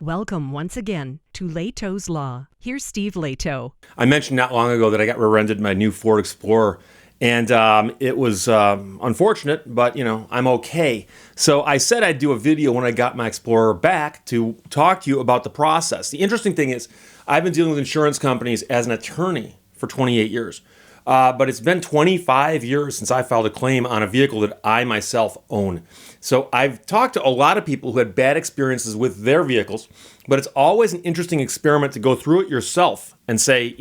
Welcome once again to Lehto's Law. Here's Steve Lehto. I mentioned not long ago that I got rear-ended my new Ford Explorer, and it was unfortunate, but I'm okay. So I said I'd do a video when I got my Explorer back to talk to you about the process. The interesting thing is I've been dealing with insurance companies as an attorney for 28 years. But it's been 25 years since I filed a claim on a vehicle that I myself own. So I've talked to a lot of people who had bad experiences with their vehicles, but it's always an interesting experiment to go through it yourself and say,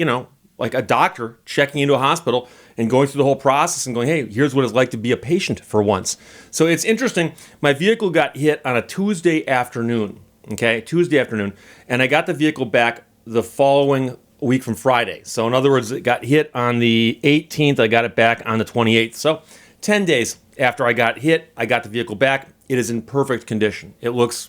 like a doctor checking into a hospital and going through the whole process and going, hey, here's what it's like to be a patient for once. So it's interesting. My vehicle got hit on a Tuesday afternoon, and I got the vehicle back the following week from Friday. So in other words, it got hit on the 18th. I got it back on the 28th. So 10 days after I got hit, I got the vehicle back. It is in perfect condition. It looks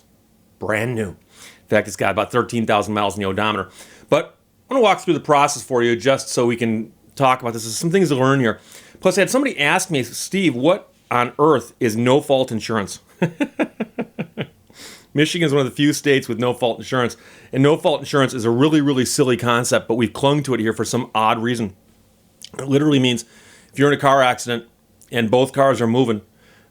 brand new. In fact, it's got about 13,000 miles in the odometer. But I'm going to walk through the process for you just so we can talk about this. There's some things to learn here. Plus, I had somebody ask me, Steve, what on earth is no-fault insurance? Michigan is one of the few states with no-fault insurance. And no-fault insurance is a really, really silly concept, but we've clung to it here for some odd reason. It literally means if you're in a car accident and both cars are moving,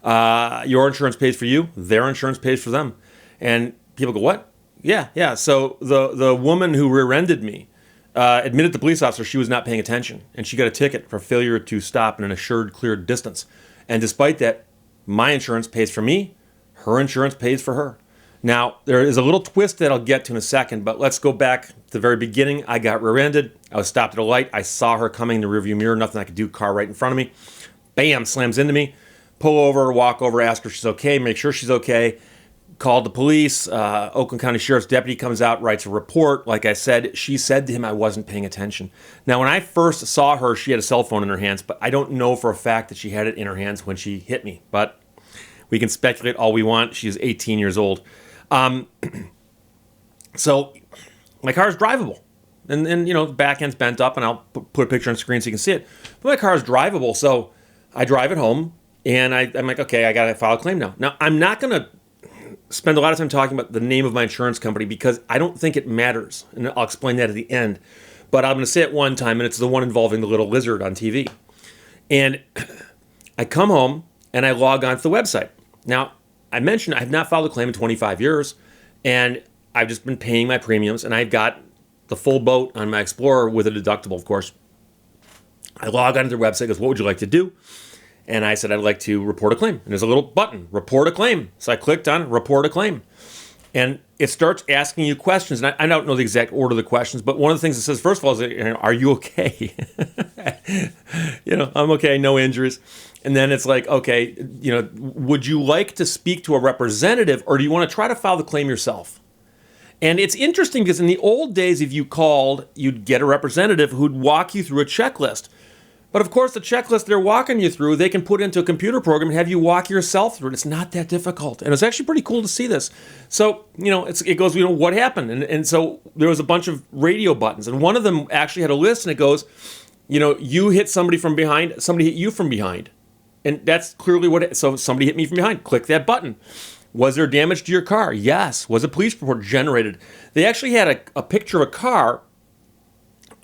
your insurance pays for you, their insurance pays for them. And people go, what? Yeah. So the woman who rear-ended me admitted to the police officer she was not paying attention, and she got a ticket for failure to stop in an assured cleared distance. And despite that, my insurance pays for me, her insurance pays for her. Now, there is a little twist that I'll get to in a second, but let's go back to the very beginning. I got rear-ended. I was stopped at a light. I saw her coming in the rearview mirror. Nothing I could do. Car right in front of me. Bam, slams into me. Pull over, walk over, ask her if she's okay, make sure she's okay. Called the police. Oakland County Sheriff's deputy comes out, writes a report. Like I said, she said to him I wasn't paying attention. Now, when I first saw her, she had a cell phone in her hands, but I don't know for a fact that she had it in her hands when she hit me. But we can speculate all we want. She's 18 years old. So my car is drivable, and the back end's bent up, and I'll put a picture on the screen so you can see it. But my car is drivable, so I drive it home, and I'm like, okay, I got to file a claim now. Now, I'm not going to spend a lot of time talking about the name of my insurance company because I don't think it matters, and I'll explain that at the end. But I'm going to say it one time, and it's the one involving the little lizard on TV. And I come home, and I log on to the website. Now, I mentioned I have not filed a claim in 25 years, and I've just been paying my premiums, and I've got the full boat on my Explorer with a deductible, of course. I log onto their website, goes, what would you like to do? And I said, I'd like to report a claim. And there's a little button, report a claim. So I clicked on report a claim. And it starts asking you questions. And I don't know the exact order of the questions, but one of the things it says, first of all, is, are you okay? I'm okay, no injuries. And then it's like, okay, would you like to speak to a representative, or do you want to try to file the claim yourself? And it's interesting because in the old days, if you called, you'd get a representative who'd walk you through a checklist. But of course, the checklist they're walking you through, they can put into a computer program and have you walk yourself through it. It's not that difficult. And it's actually pretty cool to see this. So, it goes, what happened? And so there was a bunch of radio buttons. And one of them actually had a list, and it goes, you hit somebody from behind, somebody hit you from behind. And that's clearly so somebody hit me from behind. Click that button. Was there damage to your car? Yes. Was a police report generated? They actually had a picture of a car,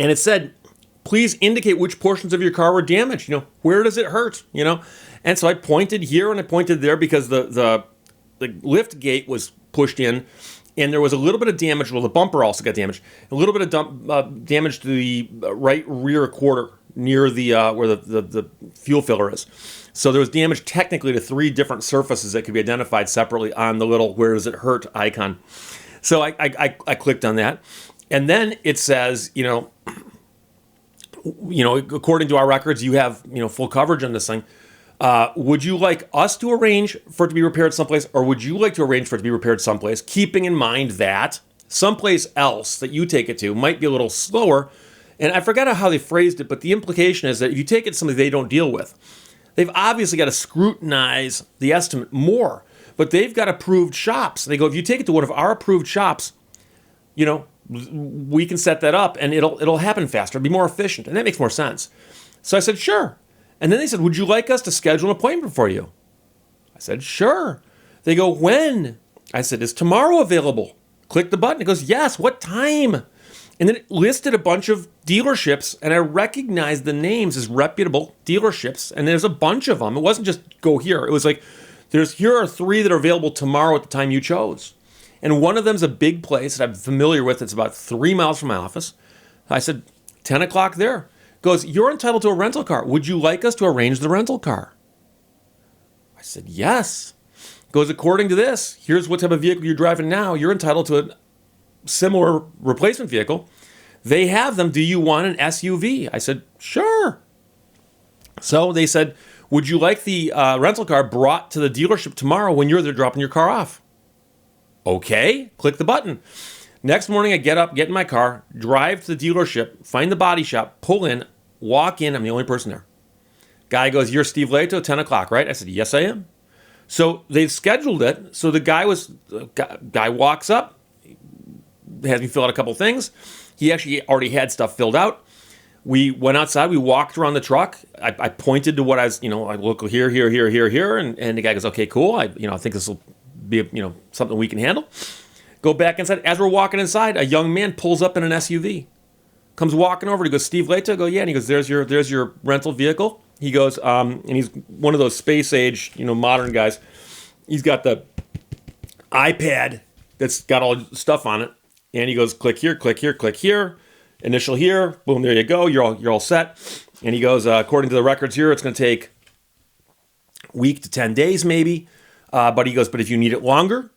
and it said, please indicate which portions of your car were damaged. Where does it hurt? And so I pointed here and I pointed there because the lift gate was pushed in, and there was a little bit of damage. Well, the bumper also got damaged. A little bit of damage to the right rear quarter near the where the fuel filler is. So there was damage technically to 3 different surfaces that could be identified separately on the little where does it hurt icon. So I clicked on that, and then it says, according to our records, you have full coverage on this thing. Would you like us to arrange for it to be repaired someplace, or would you like to arrange for it to be repaired someplace, keeping in mind that someplace else that you take it to might be a little slower? And I forgot how they phrased it, but the implication is that if you take it to somebody they don't deal with, they've obviously got to scrutinize the estimate more, but they've got approved shops. They go, if you take it to one of our approved shops, we can set that up and it'll happen faster, be more efficient, and that makes more sense. So I said, sure. And then they said, would you like us to schedule an appointment for you? I said, sure. They go, when? I said, is tomorrow available? Click the button. It goes, yes, what time? And then it listed a bunch of dealerships, and I recognized the names as reputable dealerships, and there's a bunch of them. It wasn't just go here. It was like, here are 3 that are available tomorrow at the time you chose. And one of them's a big place that I'm familiar with. It's about 3 miles from my office. I said, 10 o'clock there. Goes, you're entitled to a rental car. Would you like us to arrange the rental car? I said, yes. Goes, according to this, here's what type of vehicle you're driving now. You're entitled to a similar replacement vehicle. They have them. Do you want an SUV? I said, sure. So they said, would you like the rental car brought to the dealership tomorrow when you're there dropping your car off? Okay, click the button. Next morning, I get up, get in my car, drive to the dealership, find the body shop, pull in, walk in. I'm the only person there. Guy goes, you're Steve Lehto, 10 o'clock, right? I said, yes, I am. So they've scheduled it. So the guy walks up, has me fill out a couple things. He actually already had stuff filled out. We went outside. We walked around the truck. I pointed to what I was, I look here, and the guy goes, okay, cool. I think this will be, something we can handle. Go back inside. As we're walking inside, a young man pulls up in an SUV, comes walking over. He goes, Steve Lehto? I go, yeah. And he goes, there's your rental vehicle. He goes, and he's one of those space age, modern guys. He's got the iPad that's got all stuff on it. And he goes, click here, click here, click here, initial here, boom, there you go, you're all set. And he goes, according to the records here, it's going to take a week to 10 days maybe. But he goes, but if you need it longer,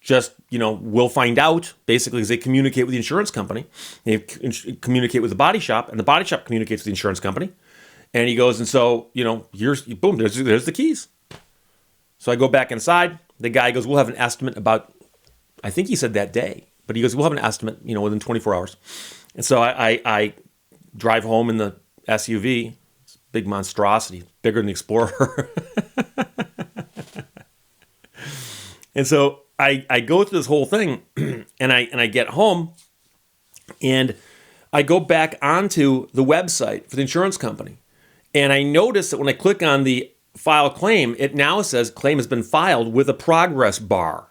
just, we'll find out, basically, because they communicate with the insurance company. They communicate with the body shop, and the body shop communicates with the insurance company. And he goes, and so, here's, boom, there's the keys. So I go back inside. The guy goes, we'll have an estimate about, I think he said that day. But he goes, we'll have an estimate, within 24 hours. And so I drive home in the SUV. It's a big monstrosity, bigger than the Explorer. And so I go through this whole thing, and I get home, and I go back onto the website for the insurance company. And I notice that when I click on the file claim, it now says claim has been filed with a progress bar.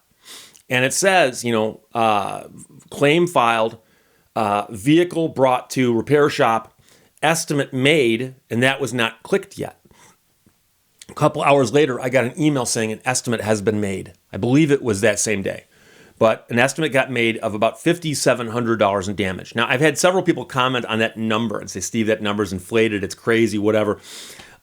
And it says, claim filed, vehicle brought to repair shop, estimate made, and that was not clicked yet. A couple hours later, I got an email saying an estimate has been made. I believe it was that same day. But an estimate got made of about $5,700 in damage. Now, I've had several people comment on that number and say, Steve, that number's inflated, it's crazy, whatever.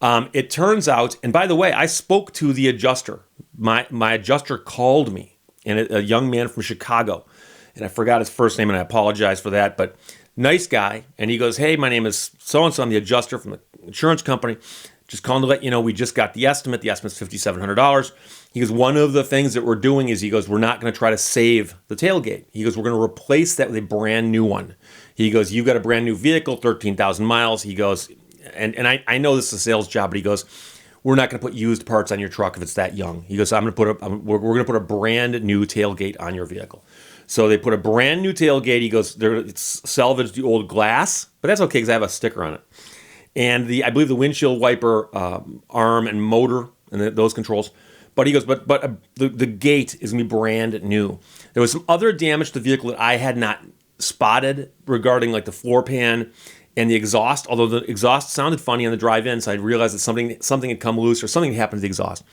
It turns out, and by the way, I spoke to the adjuster. My adjuster called me. And a young man from Chicago. And I forgot his first name, and I apologize for that. But nice guy. And he goes, hey, my name is so-and-so. I'm the adjuster from the insurance company. Just calling to let you know we just got the estimate. The estimate's $5,700. He goes, one of the things that we're doing is, he goes, we're not going to try to save the tailgate. He goes, we're going to replace that with a brand new one. He goes, you've got a brand new vehicle, 13,000 miles. He goes, and I know this is a sales job, but he goes, we're not going to put used parts on your truck if it's that young. He goes, we're going to put a brand new tailgate on your vehicle. So they put a brand new tailgate. He goes, it's salvaged the old glass, but that's okay because I have a sticker on it. And I believe the windshield wiper arm and motor and those controls. But he goes, but the gate is going to be brand new. There was some other damage to the vehicle that I had not spotted regarding like the floor pan and the exhaust, although the exhaust sounded funny on the drive-in, so I realized that something had come loose or something had happened to the exhaust.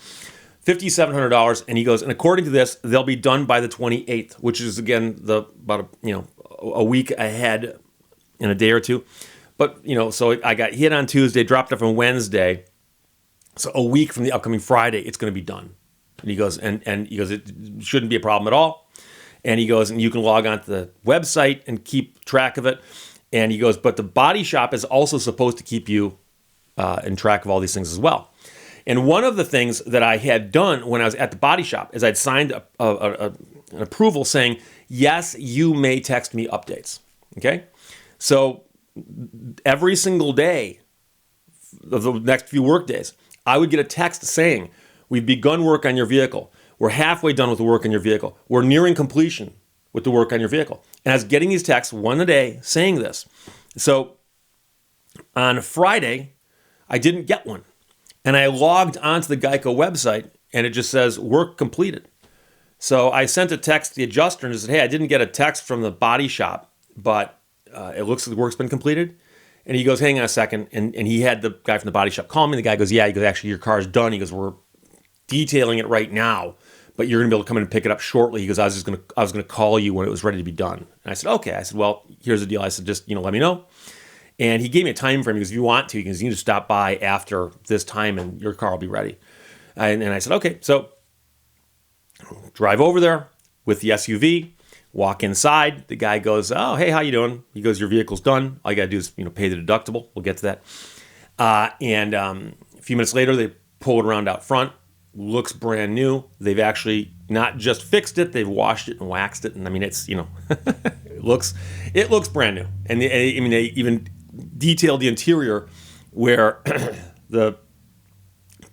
$5,700, and he goes, and according to this, they'll be done by the 28th, which is again about a week ahead in a day or two. But so I got hit on Tuesday, dropped off on Wednesday, so a week from the upcoming Friday, it's going to be done. And he goes, and he goes, it shouldn't be a problem at all. And he goes, and you can log on to the website and keep track of it. And he goes, but the body shop is also supposed to keep you in track of all these things as well. And one of the things that I had done when I was at the body shop is I'd signed an approval saying, yes, you may text me updates. Okay? So every single day of the next few work days, I would get a text saying, we've begun work on your vehicle. We're halfway done with the work on your vehicle. We're nearing completion with the work on your vehicle. And I was getting these texts one a day saying this. So on Friday, I didn't get one. And I logged onto the Geico website, and it just says, work completed. So I sent a text to the adjuster and said, hey, I didn't get a text from the body shop, but it looks like the work's been completed. And he goes, hang on a second. And he had the guy from the body shop call me. The guy goes, yeah. He goes, actually, your car's done. He goes, we're detailing it right now, but you're going to be able to come in and pick it up shortly. He goes, I was going to call you when it was ready to be done. And I said, okay. I said, well, here's the deal. I said, just, let me know. And he gave me a time frame. He goes, if you want to, you can just stop by after this time and your car will be ready. And I said, okay. So drive over there with the SUV, walk inside. The guy goes, oh, hey, how you doing? He goes, your vehicle's done. All you got to do is, pay the deductible. We'll get to that. And a few minutes later, they pull it around out front. Looks brand new. They've actually not just fixed it, they've washed it and waxed it. And I mean, it's, it looks brand new. And they even detailed the interior where the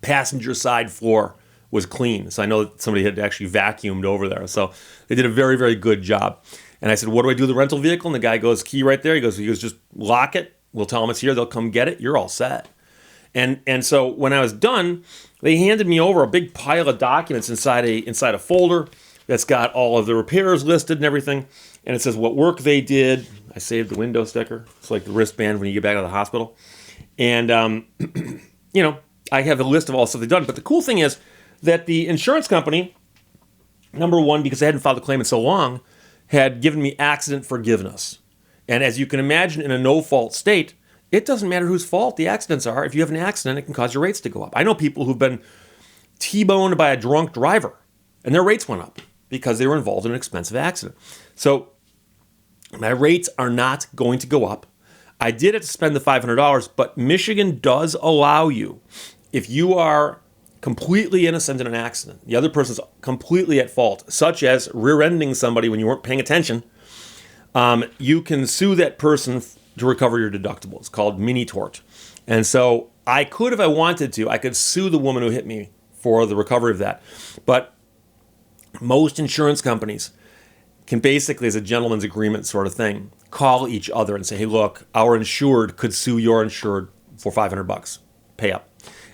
passenger side floor was clean. So I know that somebody had actually vacuumed over there. So they did a very, very good job. And I said, what do I do with the rental vehicle? And the guy goes, key right there. He goes, just lock it. We'll tell them it's here. They'll come get it. You're all set. And so when I was done, they handed me over a big pile of documents inside a folder that's got all of the repairs listed and everything. And it says what work they did. I saved the window sticker. It's like the wristband when you get back out of the hospital. And, I have a list of all the stuff they've done. But the cool thing is that the insurance company, number one, because I hadn't filed a claim in so long, had given me accident forgiveness. And as you can imagine, in a no-fault state, it doesn't matter whose fault the accidents are. If you have an accident, it can cause your rates to go up. I know people who've been T-boned by a drunk driver, and their rates went up because they were involved in an expensive accident. So my rates are not going to go up. I did have to spend the $500, but Michigan does allow you, if you are completely innocent in an accident, the other person's completely at fault, such as rear-ending somebody when you weren't paying attention, you can sue that person to recover your deductible. It's called mini tort. And so I could, if I wanted to, I could sue the woman who hit me for the recovery of that. But most insurance companies can basically, as a gentleman's agreement sort of thing, call each other and say, hey, look, our insured could sue your insured for $500. Pay up.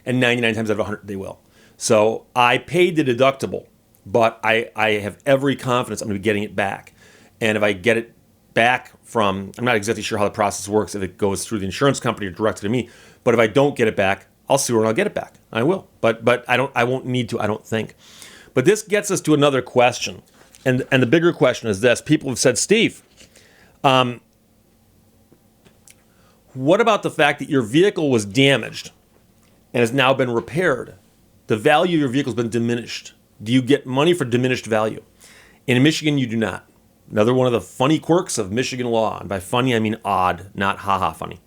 And 99 times out of 100, they will. So I paid the deductible, but I have every confidence I'm going to be getting it back. And if I get it back from, I'm not exactly sure how the process works, if it goes through the insurance company or directed to me, but if I don't get it back, I'll sue her and I'll get it back. I will. But I won't need to, I don't think. But this gets us to another question. And the bigger question is this. People have said, Steve, what about the fact that your vehicle was damaged and has now been repaired? The value of your vehicle has been diminished. Do you get money for diminished value? And in Michigan, you do not. Another one of the funny quirks of Michigan law. And by funny, I mean odd, not ha-ha funny.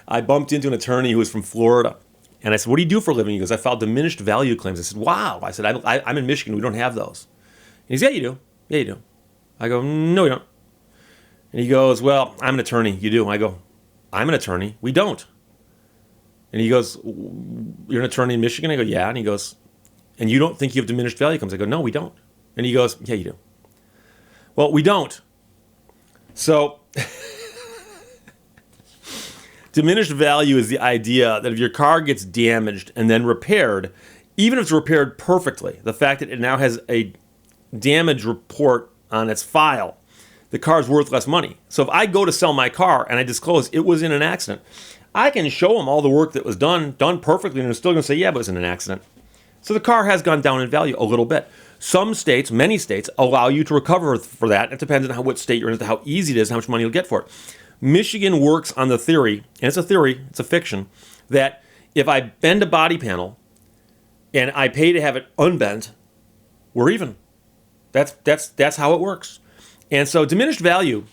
I bumped into an attorney who was from Florida. And I said, what do you do for a living? He goes, I filed diminished value claims. I said, wow. I said, I'm in Michigan. We don't have those. And he says, yeah, you do. Yeah, you do. I go, no, we don't. And he goes, well, I'm an attorney. You do. I go, I'm an attorney. We don't. And he goes, you're an attorney in Michigan? I go, yeah. And he goes, and you don't think you have diminished value claims? I go, no, we don't. And he goes, yeah, you do. Well, we don't. So diminished value is the idea that if your car gets damaged and then repaired, even if it's repaired perfectly, the fact that it now has a damage report on its file, the car's worth less money. So if I go to sell my car and I disclose it was in an accident, I can show them all the work that was done perfectly, and they're still going to say, yeah, but it was in an accident. So the car has gone down in value a little bit. Some states, many states, allow you to recover for that. It depends on what state you're in, how easy it is, how much money you'll get for it. Michigan works on the theory, and it's a theory, it's a fiction, that if I bend a body panel and I pay to have it unbent, we're even. That's how it works. And so diminished value,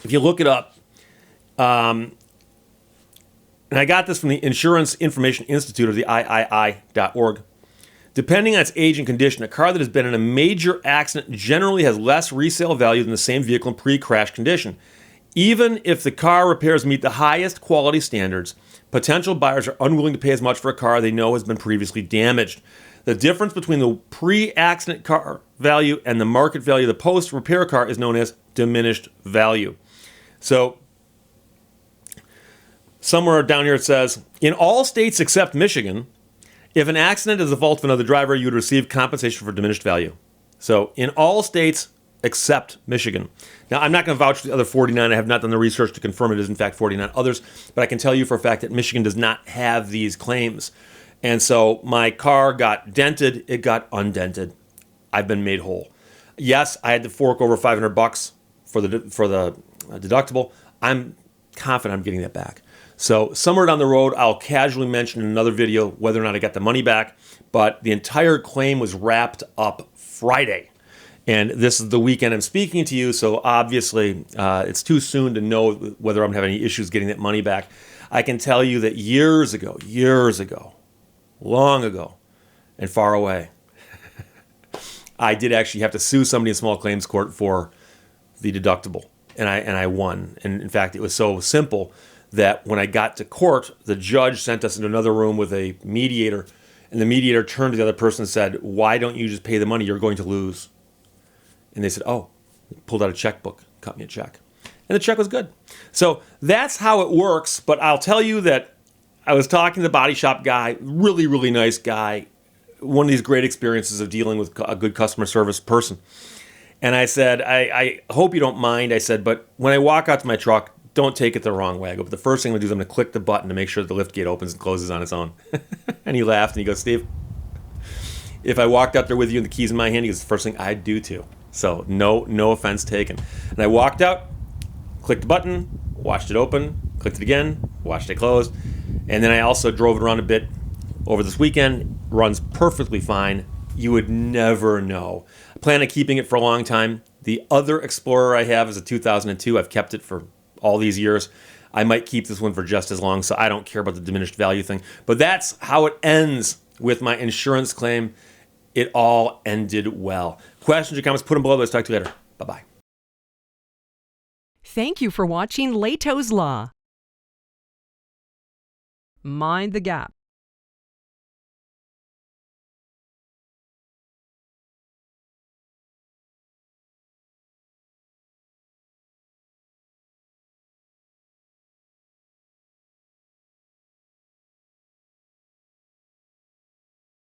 if you look it up, and I got this from the Insurance Information Institute, or the III.org. Depending on its age and condition, a car that has been in a major accident generally has less resale value than the same vehicle in pre-crash condition. Even if the car repairs meet the highest quality standards, potential buyers are unwilling to pay as much for a car they know has been previously damaged. The difference between the pre-accident car value and the market value of the post-repair car is known as diminished value. So somewhere down here it says, in all states except Michigan, If an accident is the fault of another driver, you would receive compensation for diminished value. So in all states except Michigan. Now, I'm not going to vouch for the other 49. I have not done the research to confirm it is in fact 49 others, but I can tell you for a fact that Michigan does not have these claims. And so my car got dented, it got undented. I've been made whole. Yes, I had to fork over $500 for the deductible. I'm confident I'm getting that back. So somewhere down the road, I'll casually mention in another video whether or not I got the money back, but the entire claim was wrapped up Friday. And this is the weekend I'm speaking to you, so obviously it's too soon to know whether I'm having any issues getting that money back. I can tell you that years ago, long ago, and far away, I did actually have to sue somebody in small claims court for the deductible, and I won. And in fact, it was so simple that when I got to court, the judge sent us into another room with a mediator, and the mediator turned to the other person and said, "Why don't you just pay the money? You're going to lose." And they said, "Oh," pulled out a checkbook, cut me a check. And the check was good. So that's how it works. But I'll tell you that I was talking to the body shop guy, really, really nice guy, one of these great experiences of dealing with a good customer service person. And I said, I hope you don't mind. I said, but when I walk out to my truck, don't take it the wrong way. I go, but the first thing I'm going to do is I'm going to click the button to make sure the lift gate opens and closes on its own. And he laughed and he goes, "Steve, if I walked out there with you and the keys in my hand," he goes, "the first thing I'd do too." So no offense taken. And I walked out, clicked the button, watched it open, clicked it again, watched it close. And then I also drove it around a bit over this weekend. Runs perfectly fine. You would never know. I plan on keeping it for a long time. The other Explorer I have is a 2002. I've kept it for all these years. I might keep this one for just as long, so I don't care about the diminished value thing. But that's how it ends with my insurance claim. It all ended well. Questions or comments, put them below. Let's talk to you later. Bye-bye. Thank you for watching Lehto's Law. Mind the gap.